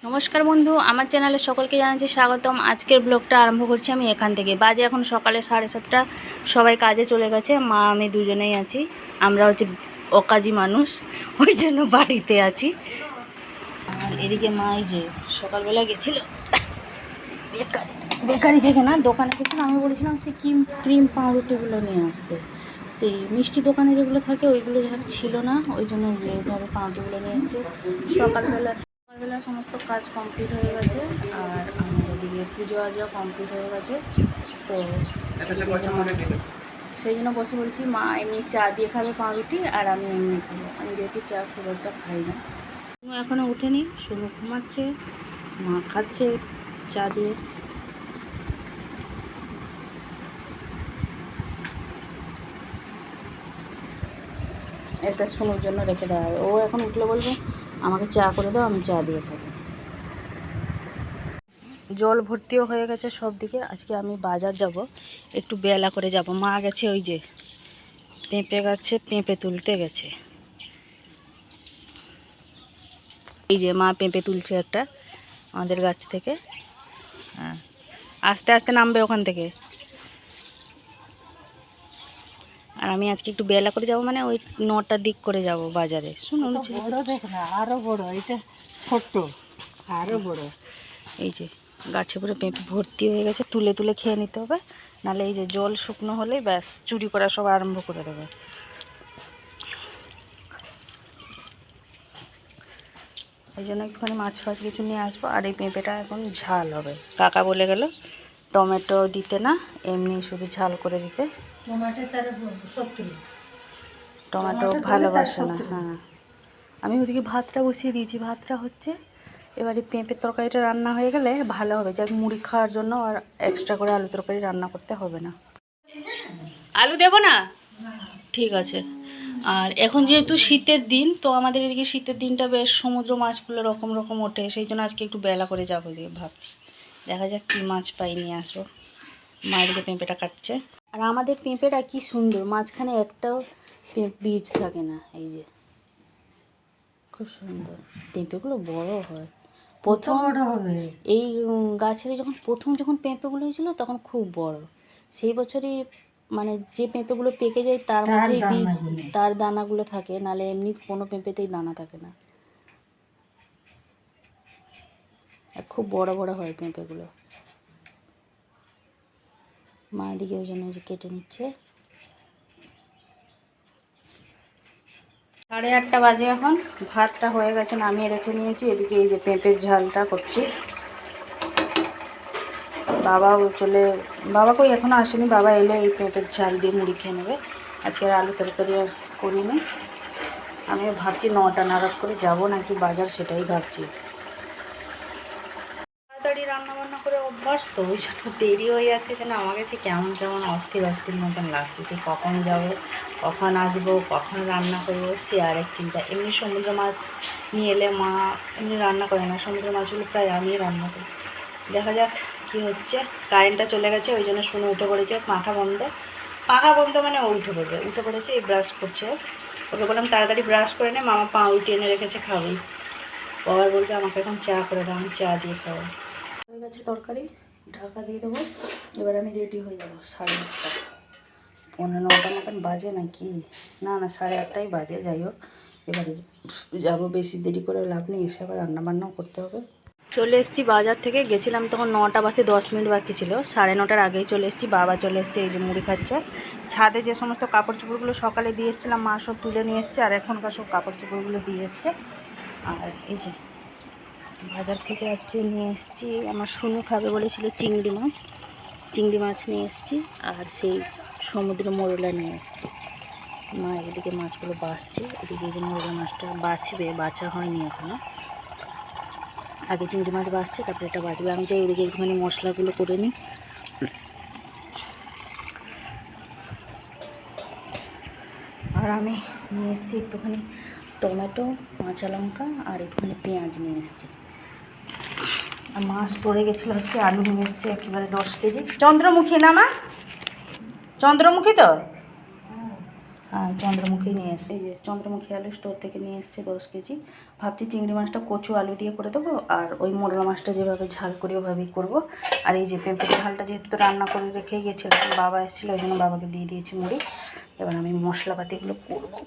নমস্কার বন্ধু, আমার চ্যানেলে সকলকে জানাচ্ছি স্বাগতম। আজকের ব্লগটা আরম্ভ করছি আমি এখান থেকে। বাজে এখন সকালে 7:30। সবাই কাজে চলে গেছে, মা আমি দুজনেই আছি। আমরা হচ্ছে অকাজী মানুষ, ওই জন্য বাড়িতে আছি। আর এদিকে মা এই যে সকালবেলা গেছিল বেকারি থেকে, না দোকানে গেছিল। আমি বলেছিলাম সেই ক্রিম পাউরুটিগুলো নিয়ে আসতে, সেই মিষ্টি দোকানে যেগুলো থাকে ওইগুলো যেন ছিল না, ওই জন্য যেভাবে পাউরুটিগুলো নিয়ে এসছে। সকালবেলা সমস্ত কাজ কমপ্লিট হয়ে গেছে, আর আমার ওদিকে পুজো আজও কমপ্লিট হয়ে গেছে। তো সেই জন্য বসে পড়েছি। মা এমনি চা দিয়ে খাবে পাউরুটি, আর আমি এমনি খাবো। আমি যেহেতু চা খুব একটা খাই না। এখনও উঠেনি, শুধু ঘুমাচ্ছে, মা খাচ্ছে চা দিয়ে। একটা শুনুর জন্য রেখে দেওয়া হয়। ও এখন উঠলে বলবে আমাকে চা করে দাও, আমি চা দিয়ে খাবো। জল ভর্তিও হয়ে গেছে সব দিকে। আজকে আমি বাজার যাব, একটু বেলা করে যাব। মা গেছে ওই যে পেঁপে গাছে পেঁপে তুলতে গেছে। এই যে মা পেঁপে তুলছে একটা আমাদের গাছ থেকে। হ্যাঁ, আস্তে আস্তে নামবে ওখান থেকে। আর আমি আজকে একটু বেলা করে যাব, মানে ওই 9টার দিক করে যাব বাজারে। শুনুন, বড় দেখ না, আরো বড়, এটা ছোট্ট, আরো বড়। এই যে গাছে পুরো পেঁপে ভর্তি হয়ে গেছে, তুলে তুলে খেয়ে নিতে হবে, নাহলে এই যে জল শুকনো হলেই ব্যাস চুরি করা সব আরম্ভ করে দেবে। এই জন্য একটুখানি মাছ ফাছ কিছু নিয়ে আসবো। আর এই পেঁপেটা এখন ঝাল হবে। কাকা বলে গেল টমেটো দিতে না, এমনি শুধু ঝাল করে দিতে। টমেটো ভালোবাসে না। হ্যাঁ, আমি ওদিকে ভাতটা বসিয়ে দিয়েছি, ভাতটা হচ্ছে। এবারে পেঁপের তরকারিটা রান্না হয়ে গেলে ভালো হবে, যাক মুড়ি খাওয়ার জন্য আর এক্সট্রা করে আলু তরকারি রান্না করতে হবে না। আলু দেবো না, ঠিক আছে। আর এখন যেহেতু শীতের দিন, তো আমাদের এদিকে শীতের দিনটা বেশ সমুদ্র মাছগুলো রকম রকম ওঠে, সেই জন্য আজকে একটু বেলা করে যাবো দিয়ে ভাবছি। দেখা যাক কী মাছ পাই, নিয়ে আসবো। মায়ের দিকে পেঁপেটা কাটছে। আর আমাদের পেঁপেটা কি সুন্দর, মাঝখানে একটাও বীজ থাকে না। এই যে খুব সুন্দর পেঁপেগুলো, বড় হয়। প্রথম এই গাছের যখন পেঁপেগুলো হয়েছিল তখন খুব বড়। সেই বছরই মানে যে পেঁপেগুলো পেকে যায় তার মধ্যেই বীজ, তার দানাগুলো থাকে, নাহলে এমনি কোনো পেঁপেতেই দানা থাকে না। আর খুব বড় বড় হয় পেঁপেগুলো। মা দিকে ওই জন্য কেটে নিচ্ছে। 8:30 বাজে এখন। ভাতটা হয়ে গেছে, নামিয়ে রেখে নিয়েছি। এদিকে এই যে পেঁপের ঝালটা করছি। বাবা কই এখনও আসেনি। বাবা এলে এই পেঁপের ঝাল দিয়ে মুড়ি খেয়ে নেবে। আজকে আলু তরকারি আর করিনি। আমি ভাবছি 9টা নাগাদ করে যাব নাকি বাজার, সেটাই ভাবছি। তাড়াতাড়ি রান্নাবান্না করে অভ্যাস, তো ওই জন্য দেরি হয়ে যাচ্ছে। যেন আমার কাছে কেমন কেমন অস্থির অস্থির মতন লাগতেছে। কখন যাব, কখন আসবো, কখন রান্না করবো, সে আরেক চিন্তা। এমনি সমুদ্র মাছ নিয়ে এলে মা এমনি রান্না করে না, সমুদ্র মাছগুলো প্রায় আমিই রান্না করি। দেখা যাক কী হচ্ছে। কারেন্টটা চলে গেছে, ওই জন্য শুনে উঠে পড়েছে। পাখা বন্ধ মানে ও উঠে পড়েছে। এই ব্রাশ করছে, ওকে বললাম তাড়াতাড়ি ব্রাশ করে নে, মামা পাউরুটি এনে রেখেছে, খাবি। বাবার বলবে আমাকে এখন চা করে দাও, আমি চা দিয়ে খাবো। হয়ে গেছে তরকারি, ঢাকা দিয়ে দেবো। এবার আমি রেডি হয়ে যাবো। 8:30, 9:15 মতন বাজে নাকি, না 8:30 বাজে। যাই হোক, এবারে যাবো। বেশি দেরি করে লাভ নেই, এসে আবার রান্নাবান্নাও করতে হবে। চলে এসেছি বাজার থেকে। গেছিলাম তখন 9টা বাজতে 10 মিনিট বাকি ছিল। 9:30টার আগেই চলে এসেছি। বাবা চলে এসছে, এই যে মুড়ি খাচ্ছে। ছাদে যে সমস্ত কাপড় চোপড়গুলো সকালে দিয়ে এসেছিলাম, মা সব তুলে নিয়ে এসছে, আর এখনকার সব কাপড় চোপড়গুলো দিয়ে এসছে। আর এই যে বাজার থেকে আজকে নিয়ে এসেছি, আমার শুনু খাবে বলেছিল চিংড়ি মাছ নিয়ে এসেছি, আর সেই সমুদ্র মোরলা নিয়ে এসেছি। মা এদিকে মাছগুলো বাছছে, এদিকে এই যে মোরলা মাছটা বাছা হয়নি এখনো। আগে চিংড়ি মাছ বাছছে, তারপরে এটা বাছবে। আমি চাই ওদিকে একটুখানি মশলাগুলো করে নিই। আর আমি নিয়ে এসেছি একটুখানি টমেটো, কাঁচা লঙ্কা আর একটুখানি পেঁয়াজ নিয়ে এসেছি। আর মাছ পড়ে গেছিলো আজকে, আলু নিয়ে এসেছি একেবারে 10 কেজি। চন্দ্রমুখী না মা? চন্দ্রমুখী তো? চন্দ্রমুখী নিয়ে এসছে, এই যে চন্দ্রমুখী আলু স্টোর থেকে নিয়ে এসছে 10 কেজি। ভাবছি চিংড়ি মাছটা কচু আলু দিয়ে করে দেবো, আর ওই মোরলা মাছটা যেভাবে ঝাল করি ওভাবেই করবো। আর এই যে পেঁপের ঝালটা যেহেতু তো রান্না করে রেখেই গেছিলাম, বাবা এসেছিলো ওই জন্য বাবাকে দিয়ে দিয়েছি মুড়ি। এবার আমি মশলাপাতিগুলো করবো,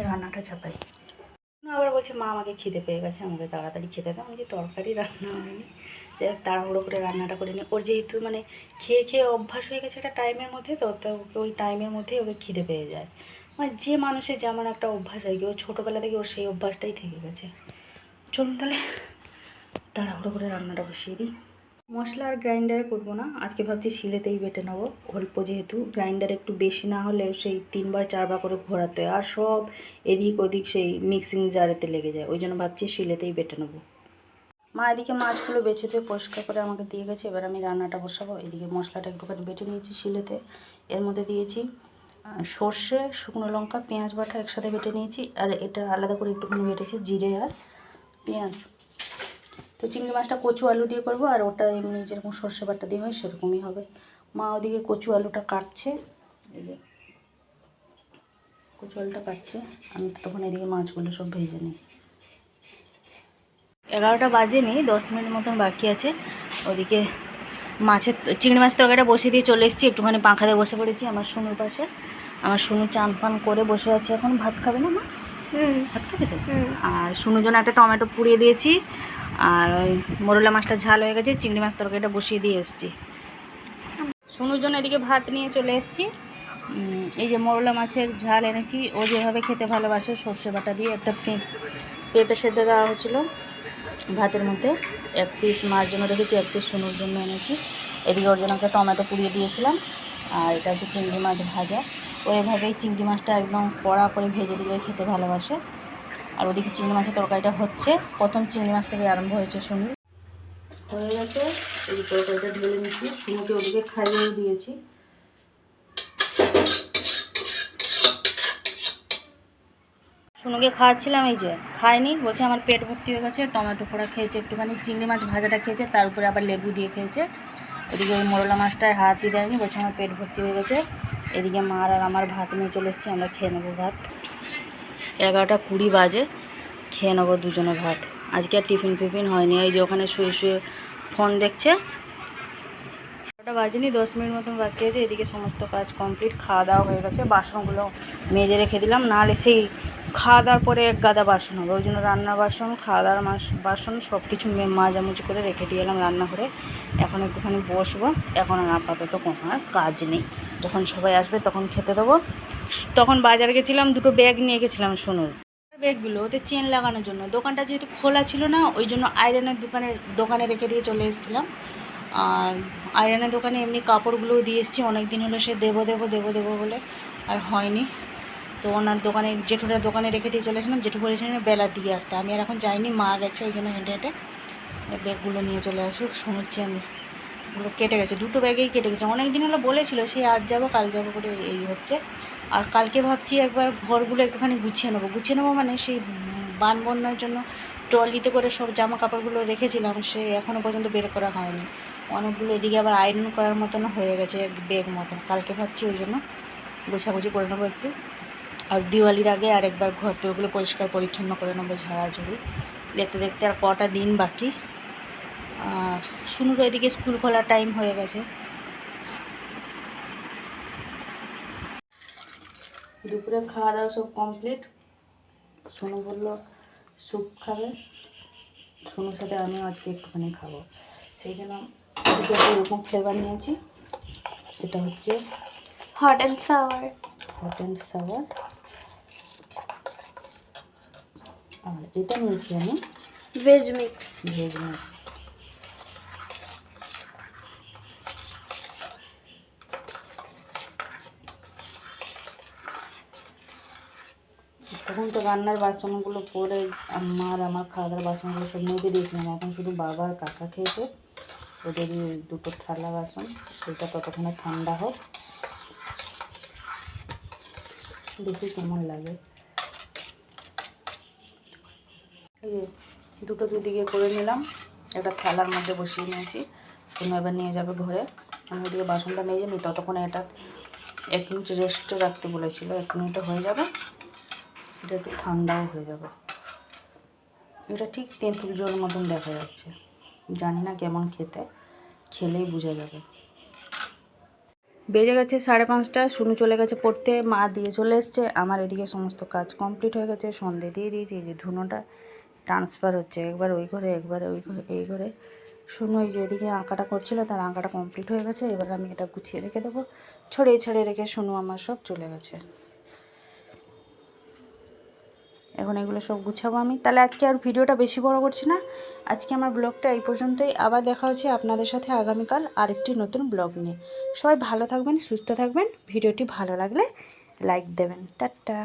রান্নাটা চাপাই। আবার বলছে মা আমাকে খিদে পেয়ে গেছে, আমাকে তাড়াতাড়ি খেতে দাও। আমি যে তরকারি রান্না হয়নি, তাড়াহুড়ো করে রান্নাটা করে নিই। ওর যেহেতু মানে খেয়ে খেয়ে অভ্যাস হয়ে গেছে একটা টাইমের মধ্যে, তো ওকে ওই টাইমের মধ্যেই ওকে খিদে পেয়ে যায়। মানে যে মানুষের যেমন একটা অভ্যাস হয় কি, ওর ছোটোবেলা থেকে ওর সেই অভ্যাসটাই থেকে গেছে। চলুন তাহলে তাড়াহুড়ো করে রান্নাটা বসিয়ে দিই। মশলা আর গ্রাইন্ডারে করবো না, আজকে ভাবছি শিলেতেই বেটে নেবো। অল্প যেহেতু, গ্রাইন্ডারে একটু বেশি না হলে সেই 3বার 4বার করে ঘোরাতে হয়, আর সব এদিক ওদিক সেই মিক্সিং জারেতে লেগে যায়, ওই জন্য ভাবছি শিলেতেই বেটে নেবো। মা এদিকে মাছগুলো বেছে দিয়ে পরিষ্কার করে আমাকে দিয়ে গেছে, এবার আমি রান্নাটা বসাবো। এদিকে মশলাটা একটুখানি বেটে নিয়েছি শিলেতে, এর মধ্যে দিয়েছি সর্ষে, শুকনো লঙ্কা, পেঁয়াজ বাটা একসাথে বেটে নিয়েছি, আর এটা আলাদা করে একটুখানি বেটেছি জিরে আর পেঁয়াজ। তো চিংড়ি মাছটা কচু আলু দিয়ে করবো, আর ওটা এমনি যেরকম সর্ষে বাটা দিয়ে হয় সেরকমই হবে। মা ওদিকে কচু আলুটা কাটছে, এই যে কচু আলুটা কাটছে, আমি তো তখন এদিকে মাছগুলো সব ভেজে নিই। 11টা বাজেনি, 10 মিনিট মতন বাকি আছে। ওদিকে মাছের চিংড়ি মাছ তরকারিটা বসিয়ে দিয়ে চলে এসেছি, একটুখানি পাখা দিয়ে বসে পড়েছি আমার শুনুর পাশে। আমার শুনু চান ফান করে বসে আছে, এখন ভাত খাবে না মা? ভাত খাবে তো? আর শুনুর জন্য একটা টমেটো পুড়িয়ে দিয়েছি, আর ওই মোরলা মাছটা ঝাল হয়ে গেছে, চিংড়ি মাছ তরকারিটা বসিয়ে দিয়ে এসেছি। শুনুর জন্য এদিকে ভাত নিয়ে চলে এসেছি। এই যে মোরলা মাছের ঝাল এনেছি, ও যেভাবে খেতে ভালোবাসে সর্ষে বাটা দিয়ে। একটা পেঁপে সেদ্ধ দেওয়া হয়েছিলো ভাতের মধ্যে, 1 পিস মার জন্য রেখেছি, 1 পিস শুনুর জন্য এনেছি। এদিকে ওর জন্য একটা টমেটো পুড়িয়ে দিয়েছিলাম, আর এটা হচ্ছে চিংড়ি মাছ ভাজা। ও এভাবেই চিংড়ি মাছটা একদম কড়া করে ভেজে দিলে খেতে ভালোবাসে। আর ওদিকে চিংড়ি মাছের তরকারিটা হচ্ছে, প্রথম চিংড়ি মাছ থেকে আরম্ভ হয়েছে শুনু। হয়ে গেছে, এই তরকারিটা ঢেলে নিচ্ছি, শুনুকে ওদিকে খাইয়ে দিয়েছি। শুনুকে খাওয়াচ্ছিলাম, এই যে খায়নি, বলছে আমার পেট ভর্তি হয়ে গেছে। টমেটো পোড়া খেয়েছে, একটুখানি চিংড়ি মাছ ভাজাটা খেয়েছে, তার উপরে আবার লেবু দিয়ে খেয়েছে। এদিকে ওই মোরলা মাছটায় হাতই দেয়নি, বলছে আমার পেট ভর্তি হয়ে গেছে। এদিকে মার আর আমার ভাত নিয়ে চলে এসেছি, আমরা খেয়ে নেবো ভাত। 11টা 20 বাজে, খেয়ে নেবো দুজনে ভাত। আজকে আর টিফিন হয়নি, এই যে ওখানে শুয়ে শুয়ে ফোন দেখছে। 11টা বাজেনি, 10 মিনিট মতন বাকি আছে। এদিকে সমস্ত কাজ কমপ্লিট, খাওয়া দাওয়া হয়ে গেছে। বাসনগুলো মেজে রেখে দিলাম, নাহলে সেই খাওয়া দাওয়ার পরে 1 গাদা বাসন হবে, ওই জন্য রান্নার বাসন, খাওয়া দাওয়ার বাসন সব কিছু মাজামুজি করে রেখে দিয়ে এলাম রান্নাঘরে। এখন একটুখানি বসবো, এখন আর আপাতত কোনো আর কাজ নেই। যখন সবাই আসবে তখন খেতে দেবো। তখন বাজার গেছিলাম, 2টো ব্যাগ নিয়ে গেছিলাম শুনুন। ব্যাগগুলো ওতে চেন লাগানোর জন্য, দোকানটা যেহেতু খোলা ছিল না, ওই জন্য আয়রনের দোকানে রেখে দিয়ে চলে এসেছিলাম। আর আয়রনের দোকানে এমনি কাপড়গুলোও দিয়ে এসেছি, অনেক দিন হলো সে দেবো বলে আর হয়নি। তো ওনার দোকানে, জেঠুটার দোকানে রেখে দিয়ে চলে এসেছিলাম। জেঠু বলেছিলেন বেলার দিকে আসতে, আমি আর এখন যাইনি, মা গেছে, ওই জন্য হেঁটে হেঁটে ব্যাগগুলো নিয়ে চলে আসুক। শুনুচ্ছি আমি ওগুলো কেটে গেছে, 2টো ব্যাগেই কেটে গেছে। অনেক দিন হলো বলেছিল সেই আজ যাবো কাল যাবো করে এই হচ্ছে। আর কালকে ভাবছি একবার ঘরগুলো একটুখানি গুছিয়ে নেবো মানে সেই বন্যার জন্য ট্রলিতে করে সব জামা কাপড়গুলো রেখেছিলাম, সে এখনও পর্যন্ত বের করা হয়নি। অনেকগুলো এদিকে আবার আয়রন করার মতন হয়ে গেছে ব্যাগ মতন, কালকে ভাবছি ওই জন্য গোছাগুছি করে নেবো একটু। আর দিওয়ালির আগে আরেকবার ঘর তোরগুলো পরিষ্কার পরিচ্ছন্ন করে নেবো, ঝাড়াঝুড়ি। দেখতে দেখতে আর কটা দিন বাকি। আর শুনুর এদিকে স্কুল খোলার টাইম হয়ে গেছে। দুপুরে খাওয়া দাওয়া সব কমপ্লিট। শুনু বললো স্যুপ খাবে, শুনুর সাথে আমিও আজকে একটুখানি খাবো, সেই জন্য এরকম ফ্লেভার নিয়েছি। সেটা হচ্ছে হট অ্যান্ড সাওয়ার। আর এটা নিয়েছি আমি ভেজ মিক্স। তখন তো রান্নার বাসনগুলো পরে আমার খাওয়া দাওয়ার বাসনগুলো সব মেজে দিয়েছিলাম, এখন শুধু বাবা আর কাকা খেয়েছে, ওদেরই 2টো থালা বাসন, সেটা ততক্ষণে ঠান্ডা হোক, দেখি কেমন লাগে। এই যে 2টো দুদিকে করে নিলাম, একটা থালার মধ্যে বসিয়ে নিয়েছি। শুনে এবার নিয়ে যাবে ঘরে, আমি ওদিকে বাসনটা মেজে নিই, ততক্ষণে এটা 1 মিনিট রেস্টে রাখতে বলেছিল, 1 মিনিটে হয়ে যাবে। এটা একটু ঠান্ডাও হয়ে যাবে। এটা ঠিক তেঁতুল জল মতন দেখা যাচ্ছে, জানি না কেমন খেতে, খেলেই বোঝা যাবে। বেজে গেছে 5:30, শুনু চলে গেছে পড়তে, মা দিয়ে চলে এসছে, আমার এদিকে সমস্ত কাজ কমপ্লিট হয়ে গেছে, সন্ধে দিয়ে দিয়েছি। এই যে ধুনোটা ট্রান্সফার হচ্ছে, একবার ওই ঘরে একবার ওই ঘরে, এই ঘরে। শুনু এই যে এদিকে আঁকাটা করছিল, তার আঁকাটা কমপ্লিট হয়ে গেছে। এবার আমি এটা গুছিয়ে রেখে দেবো, ছড়িয়ে ছড়িয়ে রেখে শুনু আমার সব চলে গেছে। এখন এগুলো সব গুছাবো আমি। তাহলে আজকে আর ভিডিওটা বেশি বড় করছি না, আজকে আমার ব্লগটা এই পর্যন্তই। আবার দেখা হচ্ছে আপনাদের সাথে আগামীকাল আরেকটি নতুন ব্লগ নিয়ে। সবাই ভালো থাকবেন, সুস্থ থাকবেন। ভিডিওটি ভালো লাগলে লাইক দেবেন। টাটা।